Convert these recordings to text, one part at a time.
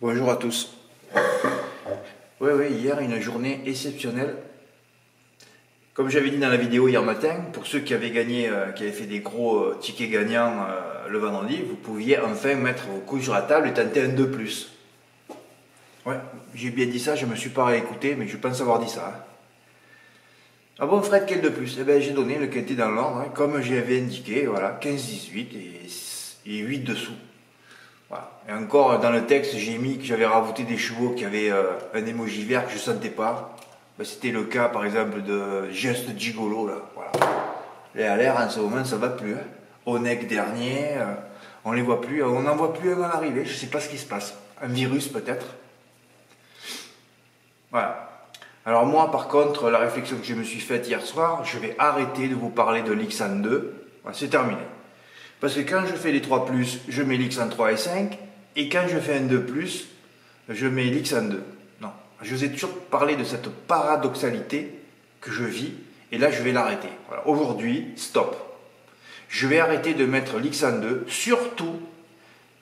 Bonjour à tous. Oui, hier, une journée exceptionnelle. Comme j'avais dit dans la vidéo hier matin, pour ceux qui avaient gagné, qui avaient fait des gros tickets gagnants le vendredi, vous pouviez enfin mettre vos couilles sur la table et tenter un 2+. Ouais, j'ai bien dit ça, je me suis pas réécouté, mais je pense avoir dit ça. Hein. Ah bon Fred, quel 2+? Eh bien j'ai donné le quintet dans l'ordre, hein, comme j'avais indiqué, voilà, 15-18 et 8 dessous. Voilà. Et encore dans le texte, j'ai mis que j'avais rajouté des chevaux qui avaient un émoji vert que je ne sentais pas. Ben, c'était le cas par exemple de Geste Gigolo. Là. Voilà. Et à l'air en ce moment ça va plus. Hein. Onec dernier, on les voit plus, on n'en voit plus un à l'arrivée, je ne sais pas ce qui se passe. Un virus peut-être. Voilà. Alors moi par contre, la réflexion que je me suis faite hier soir, je vais arrêter de vous parler de l'X102. Voilà, c'est terminé. Parce que quand je fais les 3+, je mets l'X en 3 et 5, et quand je fais un 2+, je mets l'X en 2. Non, je vous ai toujours parlé de cette paradoxalité que je vis, et là je vais l'arrêter. Voilà. Aujourd'hui, stop. Je vais arrêter de mettre l'X en 2, surtout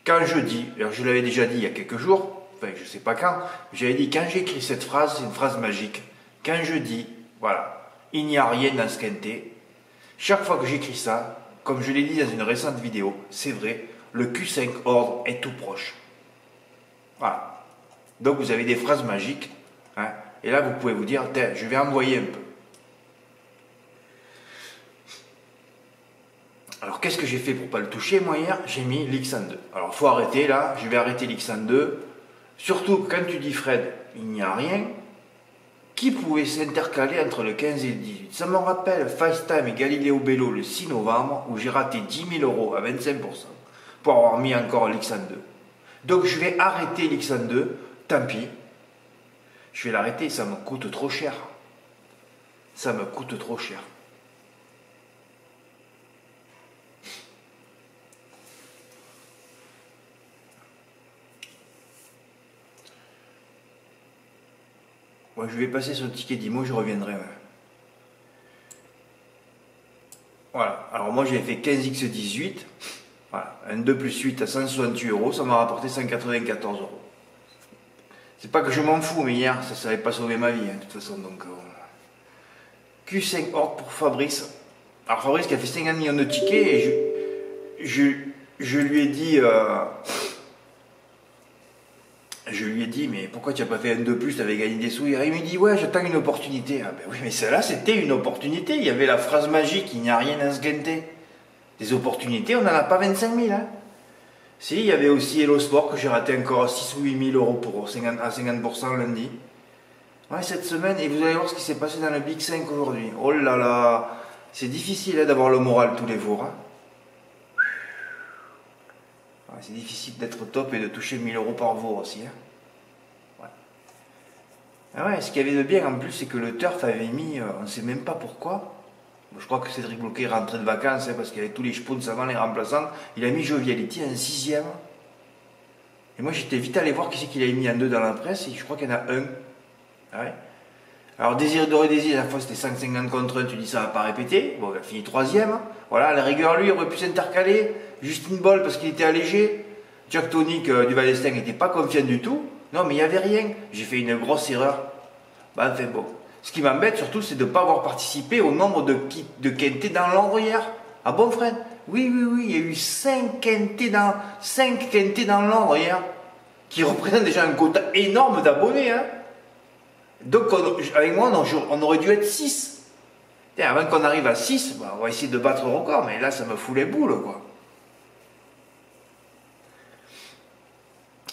quand je dis, alors je l'avais déjà dit il y a quelques jours, enfin je ne sais pas quand, j'avais dit quand j'écris cette phrase, c'est une phrase magique. Quand je dis, voilà, il n'y a rien dans ce quintet, chaque fois que j'écris ça, comme je l'ai dit dans une récente vidéo, c'est vrai, le Q5 ordre est tout proche. Voilà. Donc vous avez des phrases magiques. Hein, et là, vous pouvez vous dire, je vais envoyer un peu. Alors, qu'est-ce que j'ai fait pour ne pas le toucher, moi, hier? J'ai mis l'X en 2. Alors, il faut arrêter, là. Je vais arrêter l'X en 2. Surtout, quand tu dis, Fred, il n'y a rien. Qui pouvait s'intercaler entre le 15 et le 18? Ça me rappelle FaceTime et Galileo Bello le 6 novembre où j'ai raté 10 000 € à 25% pour avoir mis encore l'X en 2. Donc je vais arrêter l'X en 2, tant pis. Je vais l'arrêter, ça me coûte trop cher. Ça me coûte trop cher. Moi, je vais passer sur le ticket d'IMO, je reviendrai. Ouais. Voilà, alors moi j'ai fait 15x18, voilà, un 2+8 à 168 €, ça m'a rapporté 194 €. C'est pas que je m'en fous, mais hier ça n'avait pas sauvé ma vie, hein, de toute façon. Donc, Q5 ordre pour Fabrice. Alors Fabrice qui a fait 50 millions de tickets, et je lui ai dit... Je lui ai dit, mais pourquoi tu n'as pas fait un 2+, tu avais gagné des sous? Il me dit, ouais, j'attends une opportunité. Ah ben oui, mais celle-là, c'était une opportunité. Il y avait la phrase magique, il n'y a rien à se guenter. Des opportunités, on n'en a pas 25 000. Hein. Si, il y avait aussi Hello Sport, que j'ai raté encore 6 ou 8 000 € pour 50, à 50% lundi. Ouais, cette semaine, et vous allez voir ce qui s'est passé dans le Big 5 aujourd'hui. Oh là là, c'est difficile hein, d'avoir le moral tous les jours. Hein. C'est difficile d'être top et de toucher 1000 € par jour aussi. Hein. Ouais. Ah ouais, ce qu'il y avait de bien en plus, c'est que le turf avait mis, on ne sait même pas pourquoi. Bon, je crois que Cédric Bloquet rentrait de vacances hein, parce qu'il y avait tous les chevaux de savant, les remplaçants. Il a mis Joviality en 6e. Et moi j'étais vite allé voir qui c'est qu'il avait mis en 2 dans la presse et je crois qu'il y en a un. Ah ouais. Alors Désir Doré Désir, à la fois c'était 5,50 contre 1, tu dis ça va pas répéter. Bon, il a fini 3e. Voilà, à la rigueur, lui, il aurait pu s'intercaler. Justine Boll parce qu'il était allégé. Jack Tonic du Valestin n'était pas confiant du tout. Non, mais il n'y avait rien. J'ai fait une grosse erreur. Bah, enfin bon. Ce qui m'embête surtout, c'est de ne pas avoir participé au nombre de quintés dans l'ordre hier. Ah bon, Fred? Oui, il y a eu 5 quintés dans l'ordre hier. Qui représentent déjà un quota énorme d'abonnés. Hein. Donc, avec moi, on aurait dû être 6. Et avant qu'on arrive à 6, bah, on va essayer de battre le record, mais là, ça me fout les boules, quoi.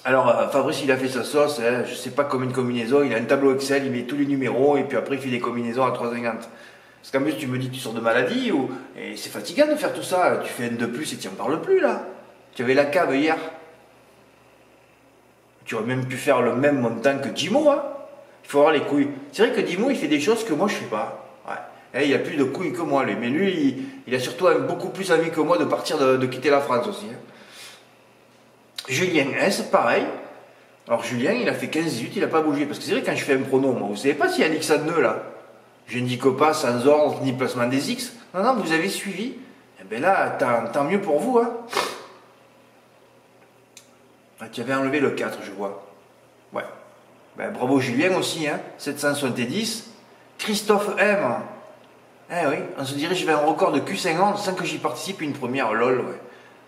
Alors, Fabrice, il a fait sa sauce, hein, je sais pas combien de combinaisons, il a un tableau Excel, il met tous les numéros, et puis après, il fait des combinaisons à 3,50. Parce qu'en plus, tu me dis que tu sors de maladie, et c'est fatigant de faire tout ça. Tu fais un 2+, et tu n'en parles plus, là. Tu avais la cave hier. Tu aurais même pu faire le même montant que Dimo, hein. Il faut avoir les couilles. C'est vrai que Dimo, il fait des choses que moi, je fais pas. Ouais. Et il a plus de couilles que moi, lui. Mais lui, il a surtout beaucoup plus envie que moi de partir, de quitter la France aussi. Hein. Julien S, pareil. Alors Julien, il a fait 15-18, il n'a pas bougé. Parce que c'est vrai, quand je fais un prono, moi, vous savez pas s'il y a un X en 2 là. Je n'indique pas sans ordre ni placement des X. Non, vous avez suivi. Et bien là, tant mieux pour vous. Hein. Ah, tu avais enlevé le 4, je vois. Ouais. Ben, bravo Julien aussi, hein. 770. Christophe M. Eh oui, on se dirige vers un record de Q50 sans que j'y participe une première, lol, ouais.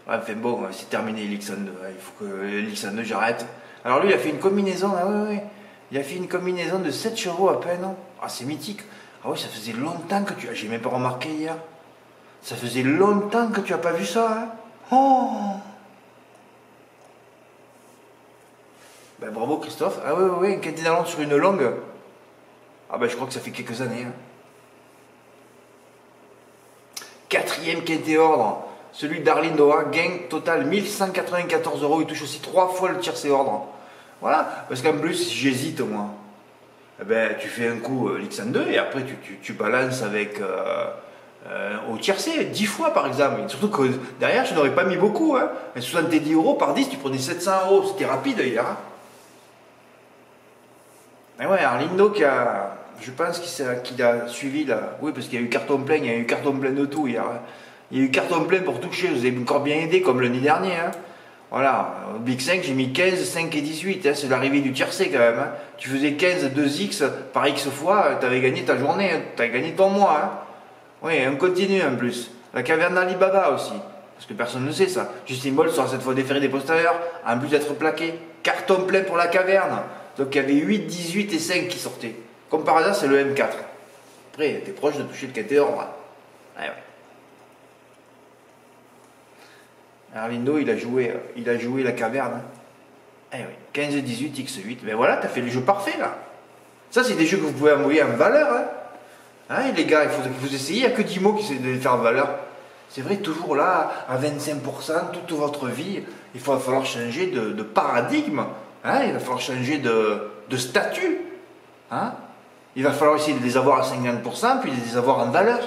Ouais, enfin bon, c'est terminé l'X1 2, il faut que l'X1 2 j'arrête. Alors lui, il a fait une combinaison, ah ouais. Il a fait une combinaison de 7 chevaux à peine. Ah, c'est mythique. Ah oui, ça faisait longtemps que tu... J'ai même pas remarqué hier. Ça faisait longtemps que tu as pas vu ça, hein. Oh. Ben bravo Christophe. Ah oui, un quintet d'allons sur une longue. Ah ben je crois que ça fait quelques années, hein. Quatrième quintet ordre. Celui d'Arline Doha, gain total 1194 €. Il touche aussi 3 fois le tiercé ordre. Voilà, parce qu'en plus, j'hésite moi. Eh ben, tu fais un coup l'X1 2 et après tu balances avec au tiercé, 10 fois par exemple. Et surtout que derrière, je n'aurais pas mis beaucoup. Hein. 70 € par 10, tu prenais 700 €. C'était rapide hier. Hein. Et ouais, Arlindo qui a. Je pense qu'il a suivi là. Oui, parce qu'il y a eu carton plein, il y a eu carton plein de tout hier. Hein. Il y a eu carton plein pour toucher, vous avez encore bien aidé comme l'année dernière. Hein. Voilà, au Big 5, j'ai mis 15, 5 et 18. Hein. C'est l'arrivée du tiercé quand même. Hein. Tu faisais 15, 2x par x fois, tu avais gagné ta journée, hein. Tu avais gagné ton mois. Hein. Oui, on continue en plus. La caverne d'Alibaba aussi. Parce que personne ne sait ça. Justin Bolt sera cette fois déféré des postérieurs, en plus d'être plaqué. Carton plein pour la caverne. Donc il y avait 8, 18 et 5 qui sortaient. Comme par hasard, c'est le M4. Après, t'es proche de toucher le quintet ordre. Ouais. Arlindo, il a joué la caverne. Eh oui, 15 et 18, X8. Ben voilà, t'as fait le jeu parfait là. Ça, c'est des jeux que vous pouvez envoyer en valeur. Hein, les gars, il faut que vous essayiez. Il n'y a que 10 mots qui essaient de les faire en valeur. C'est vrai, toujours là, à 25%, toute votre vie, il va falloir changer de paradigme. Hein, il va falloir changer de statut. Hein. Il va falloir essayer de les avoir à 50%, puis de les avoir en valeur.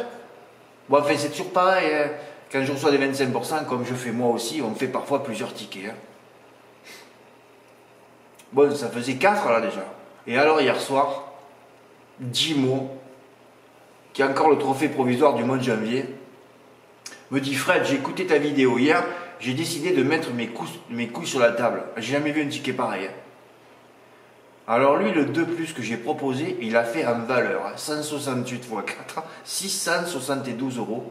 Bon, enfin, c'est toujours pareil. Hein. Quand je reçois des 25%, comme je fais moi aussi, on fait parfois plusieurs tickets. Hein. Bon, ça faisait 4 là déjà. Et alors, hier soir, 10 mots, qui est encore le trophée provisoire du mois de janvier, me dit Fred, j'ai écouté ta vidéo hier, j'ai décidé de mettre mes couilles sur la table. J'ai jamais vu un ticket pareil. Hein. Alors lui, le 2 plus que j'ai proposé, il a fait en valeur. Hein, 168 x 4, 672 €.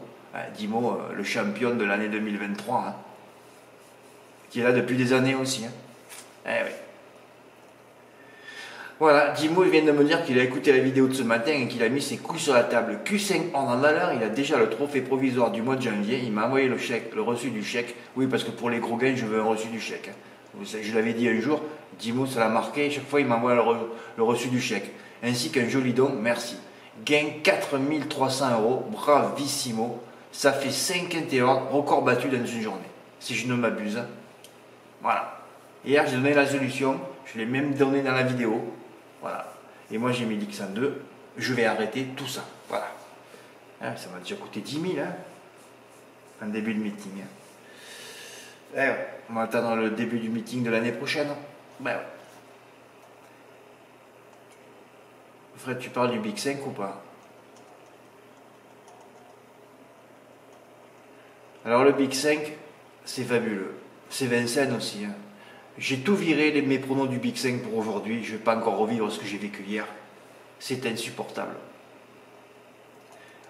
Dimo, le champion de l'année 2023, hein, qui est là depuis des années aussi. Hein. Eh oui. Voilà, Dimo vient de me dire qu'il a écouté la vidéo de ce matin et qu'il a mis ses couilles sur la table. Q5 en valeur, il a déjà le trophée provisoire du mois de janvier. Il m'a envoyé le chèque, le reçu du chèque. Oui, parce que pour les gros gains, je veux un reçu du chèque. Hein. Je l'avais dit un jour, Dimo, ça l'a marqué. Chaque fois, il m'envoie le reçu du chèque. Ainsi qu'un joli don, merci. Gain 4300 €, bravissimo. Ça fait 51 record battu dans une journée, si je ne m'abuse. Voilà. Hier, j'ai donné la solution, je l'ai même donné dans la vidéo. Voilà. Et moi, j'ai mis l'X1 2, je vais arrêter tout ça. Voilà. Hein, ça m'a déjà coûté 10 000, hein, en début de meeting. Hein. Ouais, on va attendre le début du meeting de l'année prochaine. Ben ouais. Fred, tu parles du Big 5 ou pas? Alors le Big 5, c'est fabuleux. C'est Vincennes aussi. Hein. J'ai tout viré mes pronos du Big 5 pour aujourd'hui. Je ne vais pas encore revivre ce que j'ai vécu hier. C'est insupportable.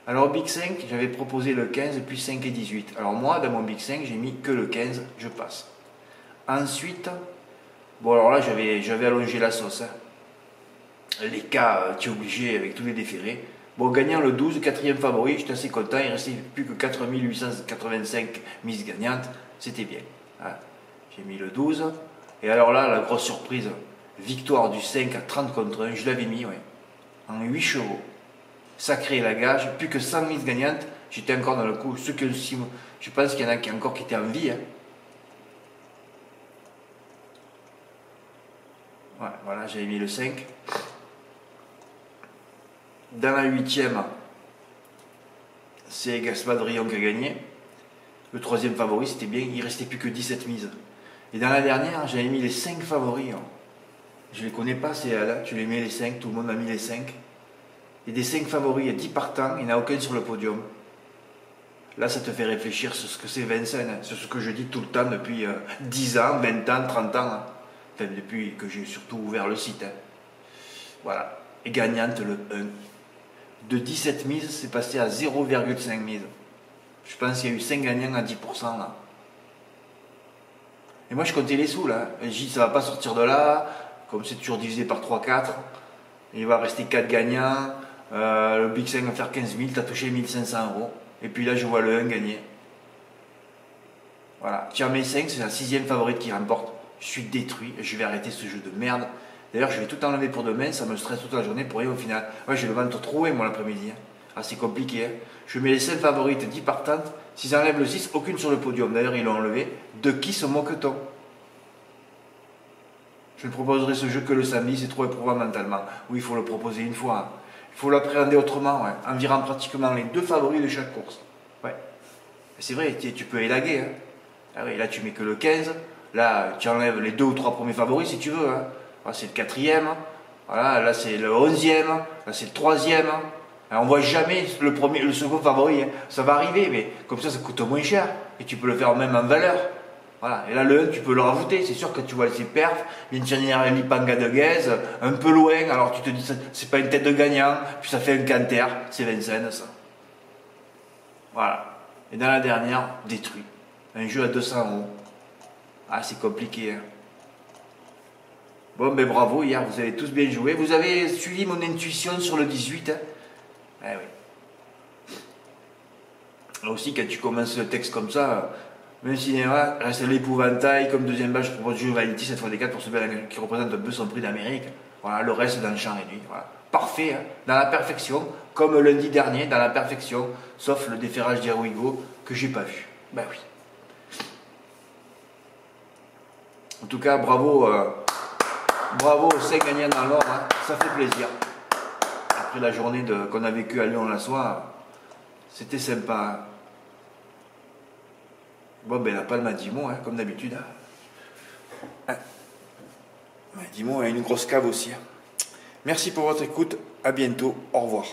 Alors au Big 5, j'avais proposé le 15, puis 5 et 18. Alors moi, dans mon Big 5, j'ai mis que le 15, je passe. Ensuite, bon alors là, j'avais allongé la sauce. Hein. Les cas, tu es obligé avec tous les déférés. Bon, gagnant le 12, quatrième favori, j'étais assez content, il ne restait plus que 4885 mises gagnantes, c'était bien. Hein. J'ai mis le 12, et alors là, la grosse surprise, victoire du 5 à 30 contre 1, je l'avais mis, ouais, en 8 chevaux. Sacré la gage, plus que 100 mises gagnantes, j'étais encore dans le coup, je pense qu'il y en a qui encore qui étaient en vie. Hein. Ouais, voilà, j'avais mis le 5. Dans la 8e, c'est Gaspard Rion qui a gagné. Le 3e favori, c'était bien, il ne restait plus que 17 mises. Et dans la dernière, j'avais mis les 5 favoris. Hein. Je ne les connais pas, c'est là, tu les mets les 5, tout le monde a mis les 5. Et des 5 favoris, il y a 10 partants, il n'y en a aucun sur le podium. Là, ça te fait réfléchir sur ce que c'est Vincennes. Hein. C'est ce que je dis tout le temps depuis 10 ans, 20 ans, 30 ans. Hein. Enfin, depuis que j'ai surtout ouvert le site. Hein. Voilà. Et gagnante le 1. De 17 mises, c'est passé à 0,5 mises. Je pense qu'il y a eu 5 gagnants à 10% là. Et moi je comptais les sous là. Je dis ça va pas sortir de là. Comme c'est toujours divisé par 3-4. Il va rester 4 gagnants. Le Big 5 va faire 15 000. Tu as touché 1500 euros. Et puis là je vois le 1 gagner. Voilà. Tiens, mes 5, c'est la 6e favorite qui remporte. Je suis détruit. Je vais arrêter ce jeu de merde. D'ailleurs, je vais tout enlever pour demain. Ça me stresse toute la journée pour rien au final. Ouais, j'ai le ventre troué moi l'après-midi. Hein. Ah, c'est compliqué. Hein. Je mets les 5 favorites, 10 partantes. S'ils enlèvent le 6, aucune sur le podium. D'ailleurs, ils l'ont enlevé. De qui se moque-t-on? Je ne proposerai ce jeu que le samedi. C'est trop éprouvant mentalement. Oui, il faut le proposer une fois. Hein. Il faut l'appréhender autrement. Ouais. En virant pratiquement les 2 favoris de chaque course. Ouais. C'est vrai, tu peux élaguer. Hein. Ah oui, là tu mets que le 15, là tu enlèves les 2 ou 3 premiers favoris si tu veux. Hein. Là c'est le 4e, voilà, là c'est le 11e, là c'est le 3e. On voit jamais le second favori. Hein. Ça va arriver, mais comme ça coûte moins cher. Et tu peux le faire même en valeur. Voilà. Et là le 1 tu peux le rajouter. C'est sûr que tu vois ses perfs, Vincent Lipanga de Guez, un peu loin, alors tu te dis c'est pas une tête de gagnant, puis ça fait un canter, c'est Vincennes ça. Voilà. Et dans la dernière, détruit. Un jeu à 200 euros. Ah, c'est compliqué. Hein. Bon, ben bravo, hier, vous avez tous bien joué. Vous avez suivi mon intuition sur le 18. Hein. Eh oui. Là aussi, quand tu commences le texte comme ça, même cinéma, reste l'épouvantail. Comme deuxième base, je propose Joe Valenti, cette fois des 4 pour ce bel qui représente un peu son prix d'Amérique. Voilà, le reste dans le champ réduit. Voilà. Parfait, hein. Dans la perfection. Comme lundi dernier, dans la perfection. Sauf le déferrage d'Heroigo que j'ai pas vu. Ben oui. En tout cas, bravo, bravo aux 5 gagnants dans l'ordre, hein. Ça fait plaisir. Après la journée qu'on a vécue à Lyon-la-Soie, c'était sympa. Hein. Bon, ben la palme à Dimo, hein, comme d'habitude. Hein. Dimo a une grosse cave aussi. Hein. Merci pour votre écoute, à bientôt, au revoir.